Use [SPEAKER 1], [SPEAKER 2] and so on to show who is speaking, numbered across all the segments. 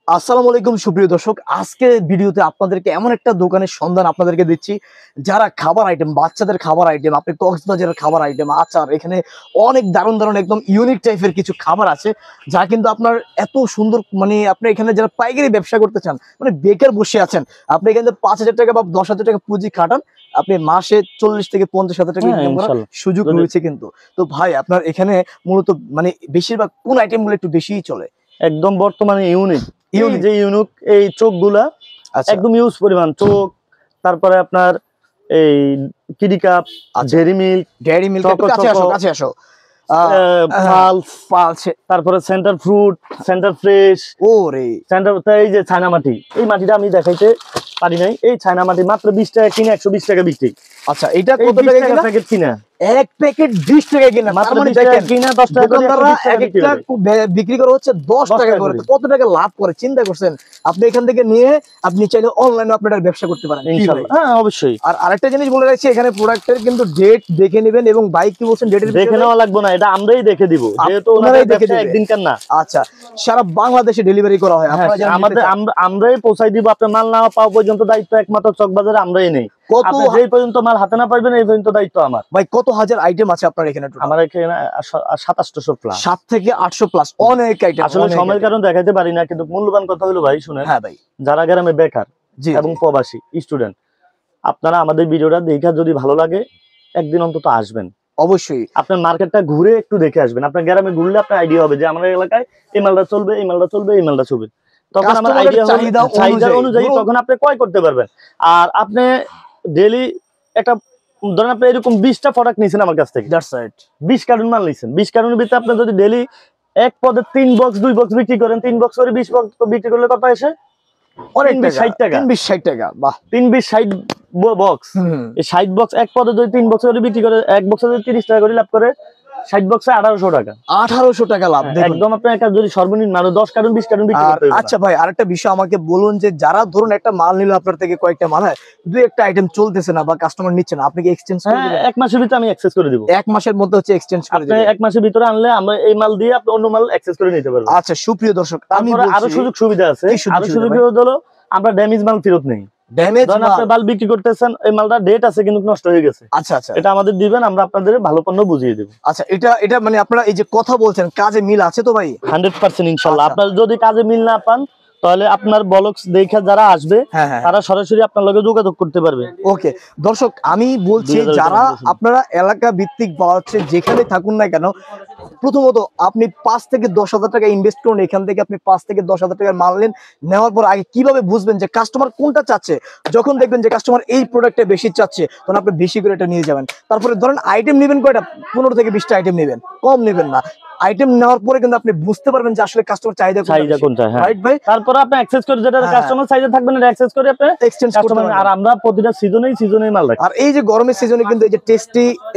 [SPEAKER 1] আসসালামু আলাইকুম সুপ্রিয় দর্শক, আজকে ভিডিওতে আপনাদেরকে এমন একটা দোকানের সন্ধান আপনাদেরকে দিচ্ছি যারা খাবার আইটেম, বাচ্চাদের খাবার আইটেম, আপনি কক্সবাজারের খাবার আইটেম, আচার, এখানে অনেক দারুণ দারুণ একদম ইউনিক টাইপের কিছু খাবার আছে যা কিন্তু আপনার এত সুন্দর, মানে আপনি এখানে যারা পাইকারি ব্যবসা করতে চান, মানে বেকার বসে আছেন, আপনি এখানে 5,000 টাকা বা 10,000 টাকা পুঁজি খাটান, আপনি মাসে 40 থেকে 50,000 টাকা ইনকাম করার সুযোগ রয়েছে কিন্তু। তো ভাই, আপনার এখানে মূলত মানে বেশিরভাগ কোন আইটেমগুলো একটু বেশিই চলে?
[SPEAKER 2] একদম বর্তমানে ইউনিক এই চোখগুলা একদম ইউজ পরিমাণ চোখ, তারপরে আপনার এই কিডি কাপ, ডেয়ারি মিল্ক
[SPEAKER 1] কাছে আসো,
[SPEAKER 2] তারপরে centre fruit, centre fresh, centre, এই যে চায়না মাটি, এই মাটিটা আমি দেখাইতে পারি নাই। এই চায়না মাটি মাত্র 20 টাকা কিনে 120 টাকা বিক্রি।
[SPEAKER 1] আচ্ছা, এটা কত টাকা প্যাকেট কিনা? এক প্যাকেট 20 টাকা কিনা, মাত্র 20 টাকা কিনা 10 টাকা করে একটা বিক্রি করা হচ্ছে 10 টাকা করে। কত টাকা লাভ করে চিন্তা করছেন? আপনি এখান থেকে নিয়ে আপনি চাইলে অনলাইনে আপনার ব্যবসা করতে পারেন ইনশাআল্লাহ।
[SPEAKER 2] হ্যাঁ, অবশ্যই।
[SPEAKER 1] আর আরেকটা জিনিস বলে রাখছি, এখানে প্রোডাক্টের কিন্তু ডেট দেখে নেবেন, এবং বাইক কি বলছেন ডেটের
[SPEAKER 2] দেখে নেওয়া লাগবে না, এটা আমরাই দেখে দিব, যেহেতু ওনারাই দেখে দিবে একদিন কার না।
[SPEAKER 1] আচ্ছা, সারা বাংলাদেশে ডেলিভারি করা হয়,
[SPEAKER 2] আপনারা আমরাই পৌঁছাই দিব। আপনার মাল না পাওয়া পর্যন্ত দায়িত্ব একমাত্র চকবাজারে আমরাই নেই। আপনি যেই পর্যন্ত মাল হাতে না পারবেন এই পর্যন্ত দায়িত্ব আমার।
[SPEAKER 1] ভাই, কত হাজার আইটেম আছে আপনার এখানে?
[SPEAKER 2] আমার এখানে 2700 প্লাস,
[SPEAKER 1] 7 থেকে 800 প্লাস, অনেক আইটেম।
[SPEAKER 2] আসলে সময়ের কারণে দেখাইতে পারি না, কিন্তু মূল্যবান কথা হলো ভাই শুনেন।
[SPEAKER 1] হ্যাঁ ভাই,
[SPEAKER 2] যারা গ্রামে বেকার এবং প্রবাসী স্টুডেন্ট, আপনারা আমাদের ভিডিওটা দেখা যদি ভালো লাগে একদিন অন্তত আসবেন।
[SPEAKER 1] অবশ্যই
[SPEAKER 2] আপনার মার্কেটটা ঘুরে একটু দেখে আসবেন। আপনার গ্রামে ঘুরলে আপনার আইডিয়া হবে যে আমার এলাকায় এই মালটা চলবে, এই মালটা চলবে, এই মালটা চলবে। তখন আমার আইডিয়া হবে চাহিদা অনুযায়ী তখন আপনি ক্রয় করতে পারবেন। আর আপনি ডেইলি একটা ধরেন আপনি এরকম 20টা প্রোডাক্ট নিয়েছেন আমার কাছ থেকে, 20 কার্টুন মাল নিয়েছেন, 20 কার্টুনের ভিতরে আপনি যদি ডেইলি এক পদে 3 বক্স 2 বক্স বিক্রি করেন, 3 বক্স করে 20 বক্স বিক্রি করলে কত আসে? অনেক 60 টাকা।
[SPEAKER 1] 60 টাকা, বাহ।
[SPEAKER 2] 60 বক্স, এই 60 বক্স এক পদে যদি 3 বক্স করে বিক্রি করে, এক বক্সে যদি 30 টাকা করে লাভ করে, 60 বক্সে 1800 টাকা। 1800 টাকা লাভ। একদম আপনার একটা যদি সর্বনিম্ন আরো 10 কার্টুন 20 কার্টুন বিক্রি করতে হবে।
[SPEAKER 1] আচ্ছা ভাই, আরেকটা বিষয় আমাকে বলুন, যে যারা ধরুন একটা মাল নিল আপনার থেকে, কয়েকটা মাল হয়, দুই একটা আইটেম চলতেছে না বা কাস্টমার নিচ্ছে না, আপনি কি এক্সচেঞ্জ করে দিবেন?
[SPEAKER 2] এক মাসের ভিতরে আমি অ্যাক্সেস করে দেব।
[SPEAKER 1] এক মাসের মধ্যে হচ্ছে এক্সচেঞ্জ করে দিবেন।
[SPEAKER 2] আপনি এক মাসের ভিতরে আনলে আমরা এই মাল দিয়ে আপনি অন্য মাল অ্যাক্সেস করে নিতে পারবেন।
[SPEAKER 1] আচ্ছা সুপ্রিয় দর্শক, আমি
[SPEAKER 2] আরো সুযোগ সুবিধা আছে। আরো সুযোগ হলো আমরা ড্যামেজ মাল ফেরত নেই। মাল বিক্রি করতেছেন, এই মালটা ডেট আছে কিন্তু নষ্ট হয়ে গেছে, আচ্ছা আচ্ছা, এটা আমাদের দিবেন, আমরা আপনাদের ভালো পণ্য বুঝিয়ে দেব।
[SPEAKER 1] আচ্ছা, এটা মানে আপনারা এই যে কথা বলছেন, কাজে মিল আছে তো ভাই?
[SPEAKER 2] 100% ইনশাআল্লাহ। আপনারা যদি কাজে মিল না পান তাহলে আপনার ব্লগস দেখে যারা আসবে তারা সরাসরি আপনার লগে যোগাযোগ করতে পারবে।
[SPEAKER 1] ওকে দর্শক, আমি বলছি যারা আপনারা এলাকা ভিত্তিক বা হচ্ছে যেখানে থাকুন না কেন, প্রথমত আপনি 5 থেকে 10,000 টাকা ইনভেস্ট করুন। এখান থেকে আপনি 5 থেকে 10,000 টাকার মাল নেন, নেওয়ার পর আগে কিভাবে বুঝবেন যে কাস্টমার কোনটা চাচ্ছে? যখন দেখবেন যে কাস্টমার এই প্রোডাক্টটা বেশি চাচ্ছে, তখন আপনি বেশি করে এটা নিয়ে যাবেন। তারপরে ধরেন আইটেম নেবেন কয়টা, 15 থেকে 20টা আইটেম নেবেন, কম নেবেন না। আইটেম নেওয়ার পরে কিন্তু আপনি বুঝতে পারবেন যে আসলে কাস্টমার চাহিদা কোনটা, রাইট ভাই?
[SPEAKER 2] তারপর আপনি অ্যাক্সেস করে যেটা কাস্টমার চাহিদা থাকবে না অ্যাক্সেস করে আপনি এক্সচেঞ্জ করতে পারবেন। আর আমরা প্রতিটা সিজনে মাল রাখি।
[SPEAKER 1] আর এই যে গরমের সিজনে কিন্তু এই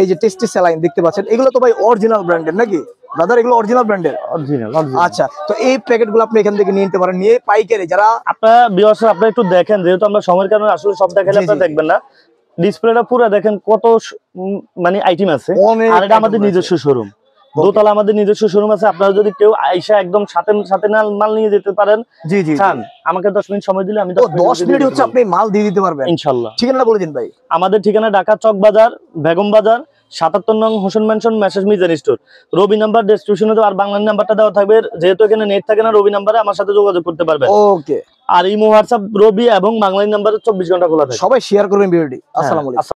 [SPEAKER 1] যে টেস্টি স্যালাইন দেখতে পাচ্ছেন, এগুলো তো ভাই অরিজিনাল ব্র্যান্ডের নাকি ব্রাদার? এগুলো অরিজিনাল ব্র্যান্ডের?
[SPEAKER 2] অরিজিনাল।
[SPEAKER 1] আচ্ছা, তো এই প্যাকেটগুলো আপনি এখান থেকে নিয়ে নিতে পারেন, নিয়ে পাইকারি যারা
[SPEAKER 2] আপনারা ভিউয়ার্স আপনারা একটু দেখেন, যেহেতু আমরা সময়ের কারণে আসলে সব দেখালে আপনারা দেখবেন না। ডিসপ্লেটা পুরো দেখেন কত মানে আইটেম আছে। আর এটা আমাদের নিজস্ব শোরুম, দোতলা আমাদের নিজস্ব শোরুম আছে। আপনারা যদি কেউ আইসা একদম সাথে মাল নিয়ে যেতে পারেন।
[SPEAKER 1] জি জি,
[SPEAKER 2] আমাকে 10 মিনিট সময় দিলে আমি
[SPEAKER 1] 10 মিনিট হচ্ছে আপনি মাল দিয়ে দিতে পারবেন
[SPEAKER 2] ইনশাআল্লাহ।
[SPEAKER 1] ঠিকানা বলে দিন ভাই।
[SPEAKER 2] আমাদের ঠিকানা ঢাকা চকবাজার, বেগম বাজার, 77 নং Hossain mansion, message Mizan store. Robi number ডেসক্রিপশনে আর বাংলা নাম্বারটা দেওয়া থাকবে, যেহেতু এখানে নেট থাকে না, রবি নাম্বারে আমার সাথে যোগাযোগ করতে পারবেন।
[SPEAKER 1] ওকে।
[SPEAKER 2] আর ইমো হোয়াটসঅ্যাপ রবি এবং বাংলা নাম্বারে 24 ঘন্টা খোলা থাকে।
[SPEAKER 1] সবাই শেয়ার করবেন ভিডিওটি। আসসালামু আলাইকুম।